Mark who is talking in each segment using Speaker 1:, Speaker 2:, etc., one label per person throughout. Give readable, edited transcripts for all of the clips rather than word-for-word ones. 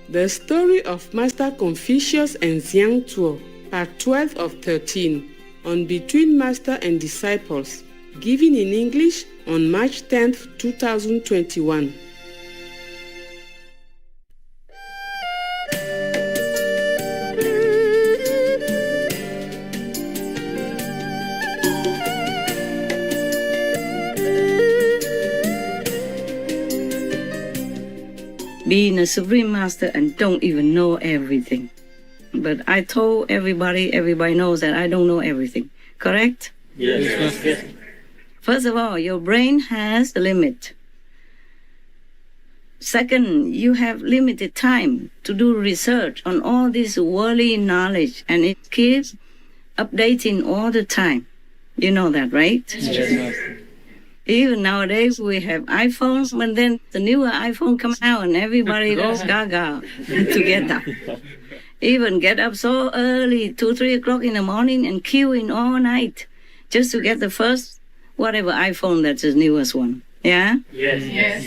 Speaker 1: The Story of Master Confucius and Xiang Tour, Part 12 of 13, on Between Master and Disciples, given in English on March 10, 2021.
Speaker 2: Being a Supreme Master and don't even know everything. But I told everybody knows that I don't know everything. Correct?
Speaker 3: Yes.
Speaker 2: First of all, your brain has a limit. Second, you have limited time to do research on all this worldly knowledge, and it keeps updating all the time. You know that, right?
Speaker 3: Yes.
Speaker 2: Even nowadays, we have iPhones, but then the newer iPhone comes out and everybody goes gaga together. Even get up so early, 2, 3 o'clock in the morning and queuing all night just to get the first, whatever iPhone that's the newest one. Yeah?
Speaker 3: Yes.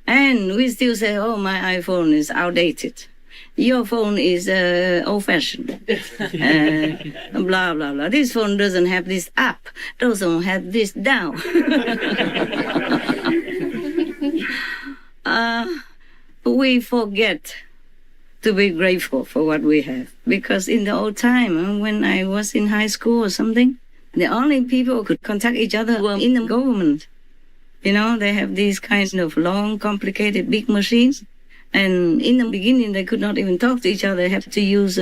Speaker 2: And we still say, oh, my iPhone is outdated. Your phone is old-fashioned. Blah, blah, blah. This phone doesn't have this app, doesn't have this down. We forget to be grateful for what we have. Because in the old time, when I was in high school or something, the only people who could contact each other were in the government. You know, they have these kinds of long, complicated, big machines. And in the beginning, they could not even talk to each other. They have to use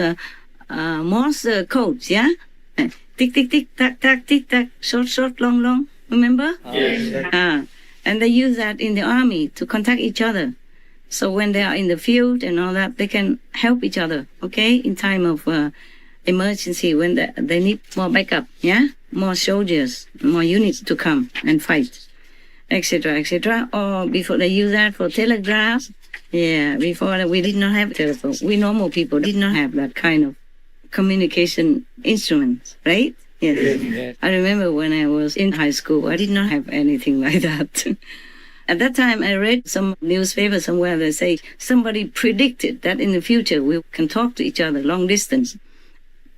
Speaker 2: Morse codes, yeah? Tick, tick, tick, tack, tack, tick, tack, short, short, long, long. Remember?
Speaker 3: Yes.
Speaker 2: And they use that in the army to contact each other. So when they are in the field and all that, they can help each other, okay? In time of emergency, when they need more backup, yeah? More soldiers, more units to come and fight, etc., etc. Or before they use that for telegraphs. Yeah, before that, we did not have telephone. We normal people did not have that kind of communication instruments, right? Yes. I remember when I was in high school, I did not have anything like that. At that time, I read some newspaper somewhere that say somebody predicted that in the future we can talk to each other long distance.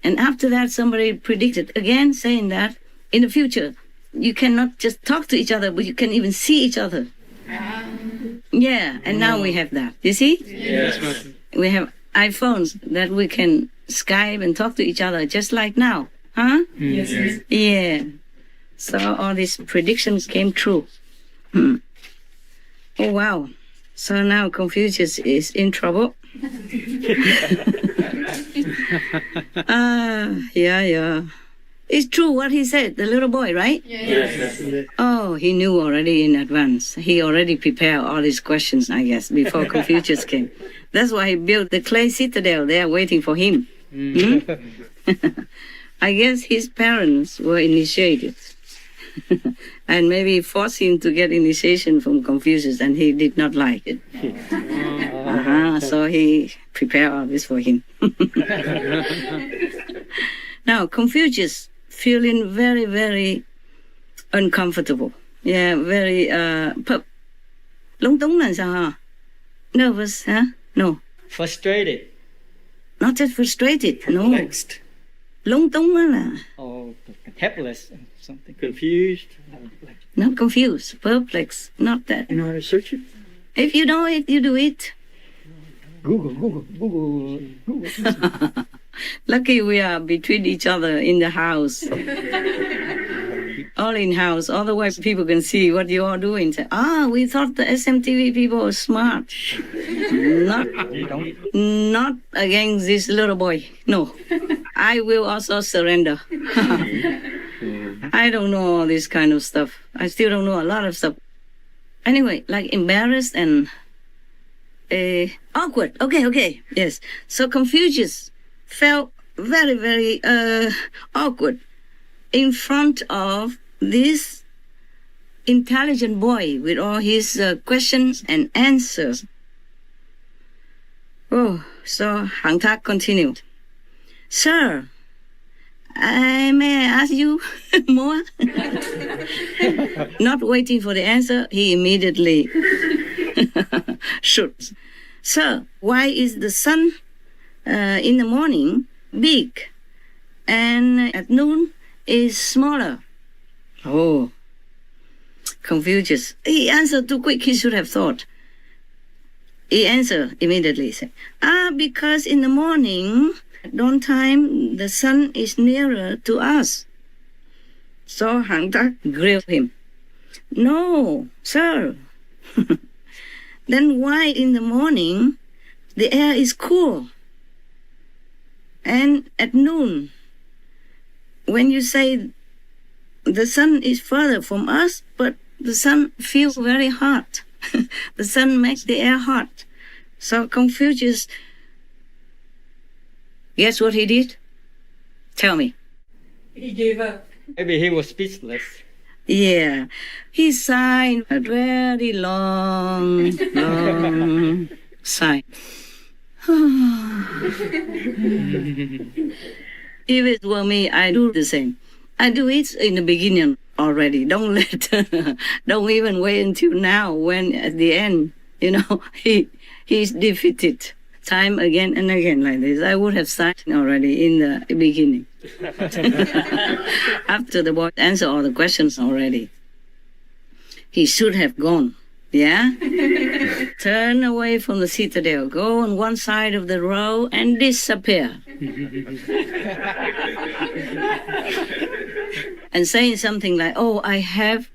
Speaker 2: And after that, somebody predicted again, saying that in the future, you cannot just talk to each other, but you can even see each other. Yeah, and now we have that. You see?
Speaker 3: Yes.
Speaker 2: We have iPhones that we can Skype and talk to each other just like now. Huh?
Speaker 3: Yes.
Speaker 2: Yeah. So all these predictions came true. Oh, wow. So now Confucius is in trouble. Yeah. It's true what he said, the little boy, right?
Speaker 3: Yes.
Speaker 2: Oh, he knew already in advance. He already prepared all these questions, I guess, before Confucius came. That's why he built the clay citadel there waiting for him. I guess his parents were initiated. And maybe forced him to get initiation from Confucius, and he did not like it. So he prepared all this for him. Now, Confucius feeling very, very uncomfortable. Yeah, very lúng túng là sao hả? Nervous, huh? No.
Speaker 3: Frustrated.
Speaker 2: Not just frustrated, no.
Speaker 3: Perplexed.
Speaker 2: Lúng túng đó là
Speaker 3: Or helpless. Something. Confused.
Speaker 2: not confused, perplexed, not that.
Speaker 3: You know how to search it?
Speaker 2: If you know it, you do it.
Speaker 3: Google.
Speaker 2: Lucky we are between each other in the house. All in house. Otherwise, people can see what you are doing. Say, we thought the SMTV people were smart. Not against this little boy. No. I will also surrender. I don't know all this kind of stuff. I still don't know a lot of stuff. Anyway, like embarrassed and awkward. Okay. Yes. So Confucius felt very, very awkward in front of this intelligent boy with all his questions and answers. Oh, so Hang Tak continued. Sir, may I ask you more? Not waiting for the answer, he immediately shoot. Sir, why is the sun in the morning big and at noon is smaller? Oh, Confucius. He answered too quick. He should have thought. He answered immediately. Said, because in the morning, at dawn time, the sun is nearer to us. So Hang Tak grilled him. No, sir. Then why in the morning the air is cool? And at noon, when you say the sun is further from us, but the sun feels very hot. The sun makes the air hot. So Confucius, guess what he did? Tell me.
Speaker 3: He gave up. Maybe he was speechless.
Speaker 2: Yeah, he sighed a very long, long sigh. If it were me, I do the same. I do it in the beginning already. Don't even wait until now when at the end, he's defeated time again and again like this. I would have signed already in the beginning. After the boy answered all the questions already. He should have gone. Yeah? Turn away from the citadel, go on one side of the road and disappear. And saying something like, oh, I have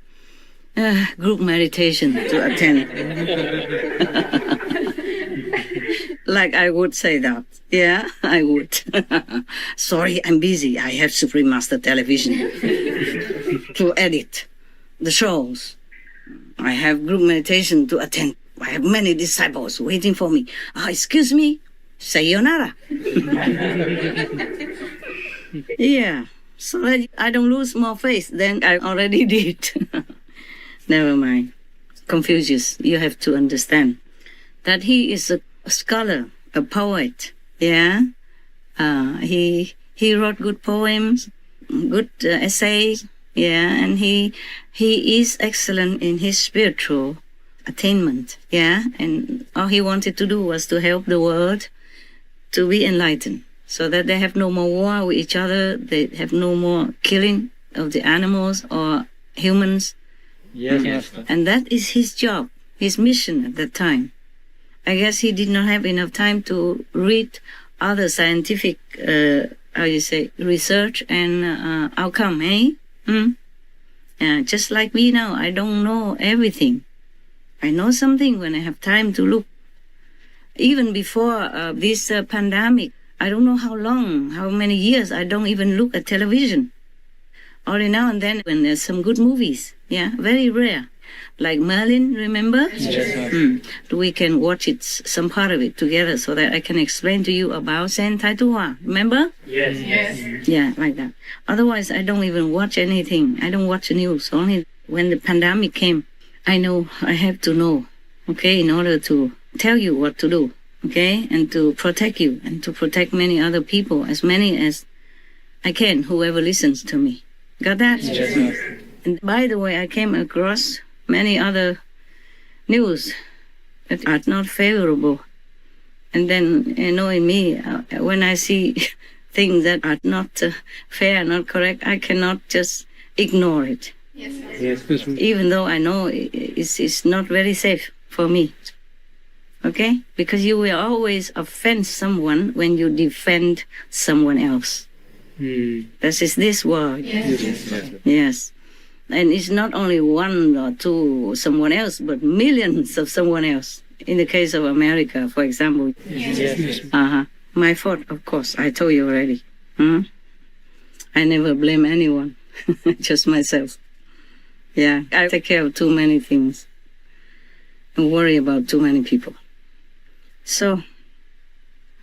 Speaker 2: group meditation to attend. Like I would say that. Yeah, I would. Sorry, I'm busy. I have Supreme Master Television to edit the shows. I have group meditation to attend. I have many disciples waiting for me. Excuse me, sayonara. Yeah, so that I don't lose more faith than I already did. Never mind. Confucius, you have to understand that he is a scholar, a poet. Yeah, he wrote good poems, good essays. Yeah, and he is excellent in his spiritual attainment. Yeah, and all he wanted to do was to help the world to be enlightened, so that they have no more war with each other. They have no more killing of the animals or humans.
Speaker 3: Yes, Master.
Speaker 2: And that is his job, his mission at that time. I guess he did not have enough time to read other scientific, research and outcome, eh? Just like me now, I don't know everything. I know something when I have time to look. Even before this pandemic, I don't know how long, how many years, I don't even look at television. Only now and then when there's some good movies, yeah, very rare. Like Merlin, remember?
Speaker 3: Yes.
Speaker 2: We can watch it, some part of it together so that I can explain to you about Sen Tai Tu Hua, remember?
Speaker 3: Yes.
Speaker 2: Yeah, like that. Otherwise, I don't even watch anything. I don't watch the news. Only when the pandemic came, I know I have to know, okay, in order to tell you what to do, okay, and to protect you and to protect many other people, as many as I can, whoever listens to me. Got that?
Speaker 3: Yes.
Speaker 2: And by the way, I came across many other news that are not favorable. And then, in me, when I see things that are not fair, not correct, I cannot just ignore it.
Speaker 3: Yes.
Speaker 2: Even though I know it's not very safe for me. Okay? Because you will always offend someone when you defend someone else. This is this world. Yes. And it's not only one or two someone else, but millions of someone else. In the case of America, for example.
Speaker 3: Yes.
Speaker 2: My fault, of course. I told you already. I never blame anyone. Just myself. Yeah, I take care of too many things. And worry about too many people. So,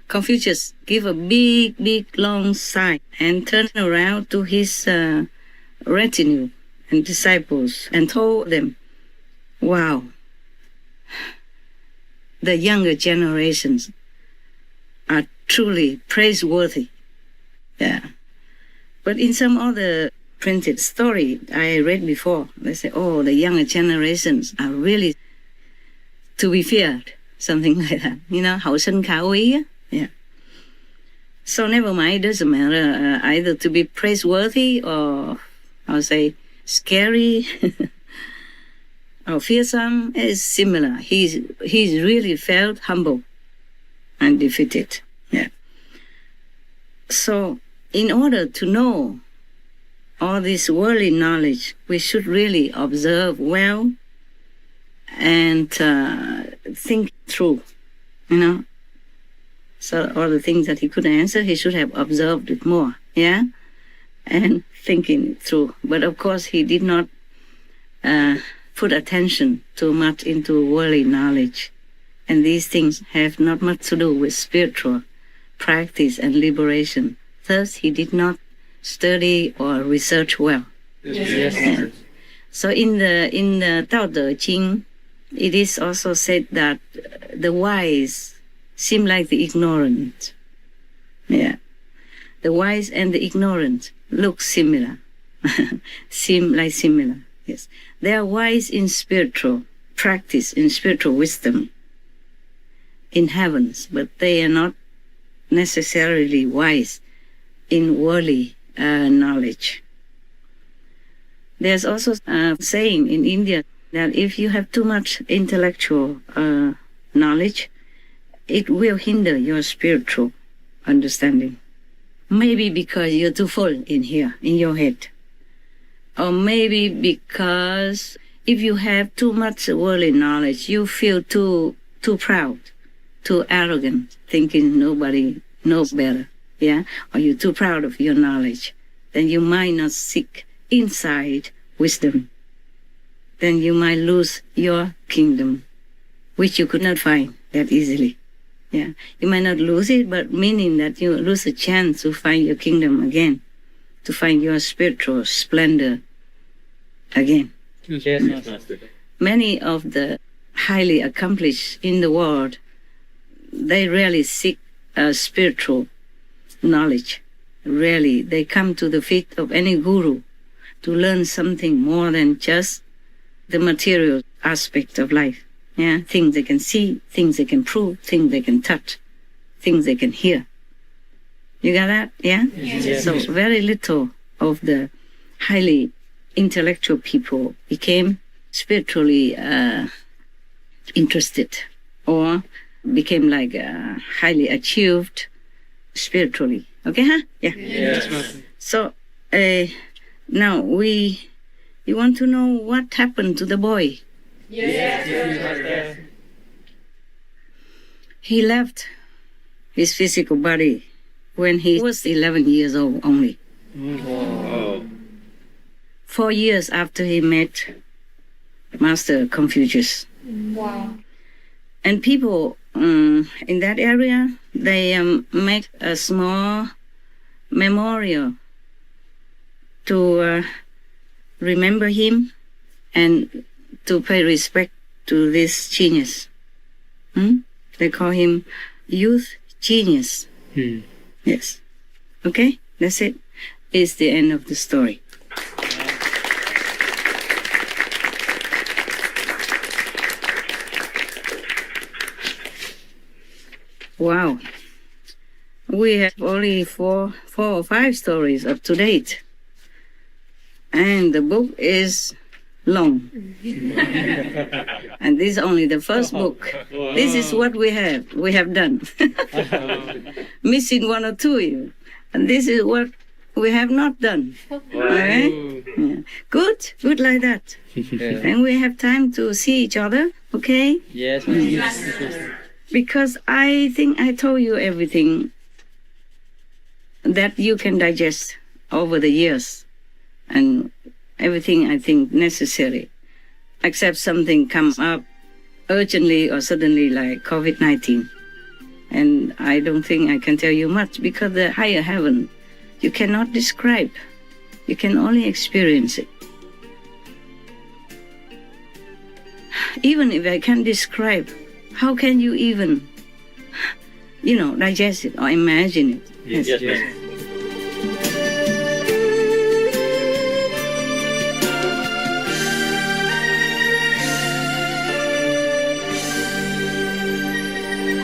Speaker 2: Confucius gave a big, long sigh and turned around to his retinue and disciples and told them, wow, the younger generations are truly praiseworthy. Yeah. But in some other printed story I read before, they say, oh, the younger generations are really to be feared. something like that. Hậu sinh khả úy. Yeah. So never mind, it doesn't matter either to be praiseworthy or, I'll say, scary or fearsome. Is similar. He's really felt humble and defeated. Yeah. So in order to know all this worldly knowledge, we should really observe well and think through, So all the things that he couldn't answer, he should have observed it more, yeah? And thinking it through. But of course, he did not put attention too much into worldly knowledge. And these things have not much to do with spiritual practice and liberation. Thus, he did not study or research well.
Speaker 3: Yes.
Speaker 2: Yeah. So in the Tao Te Ching, it is also said that the wise seem like the ignorant. Yeah. The wise and the ignorant look similar. Seem like similar. Yes. They are wise in spiritual practice, in spiritual wisdom, in heavens, but they are not necessarily wise in worldly knowledge. There's also a saying in India that if you have too much intellectual knowledge, it will hinder your spiritual understanding. Maybe because you're too full in here, in your head. Or maybe because if you have too much worldly knowledge, you feel too proud, too arrogant, thinking nobody knows better, yeah? Or you're too proud of your knowledge. Then you might not seek inside wisdom. Then you might lose your kingdom, which you could not find that easily. Yeah, you might not lose it, but meaning that you lose a chance to find your kingdom again, to find your spiritual splendor again.
Speaker 3: Yes, Master.
Speaker 2: Many of the highly accomplished in the world, they rarely seek spiritual knowledge. Rarely. They come to the feet of any guru to learn something more than just the material aspect of life. Yeah, things they can see, things they can prove, things they can touch, things they can hear. You got that? Yeah?
Speaker 3: Yes.
Speaker 2: So very little of the highly intellectual people became spiritually interested or became like highly achieved spiritually. Okay, huh? Yeah.
Speaker 3: Yes.
Speaker 2: So now you want to know what happened to the boy?
Speaker 3: Yes.
Speaker 2: He left his physical body when he was 11 years old only.
Speaker 3: Wow.
Speaker 2: 4 years after he met Master Confucius.
Speaker 4: Wow.
Speaker 2: And people in that area, they make a small memorial to remember him and to pay respect to this genius. They call him youth genius. Yes. Okay, that's it. It's the end of the story. Wow. We have only four or five stories up to date. And the book is long. And this is only the first book. This is what we have done. Missing one or two even. And this is what we have not done. Okay? Yeah. Good like that. And we have time to see each other, okay?
Speaker 3: Yes.
Speaker 2: Because I think I told you everything that you can digest over the years. And everything I think necessary, except something comes up urgently or suddenly like COVID-19. And I don't think I can tell you much because the higher heaven, you cannot describe. You can only experience it. Even if I can describe, how can you even, digest it or imagine it?
Speaker 3: Yes.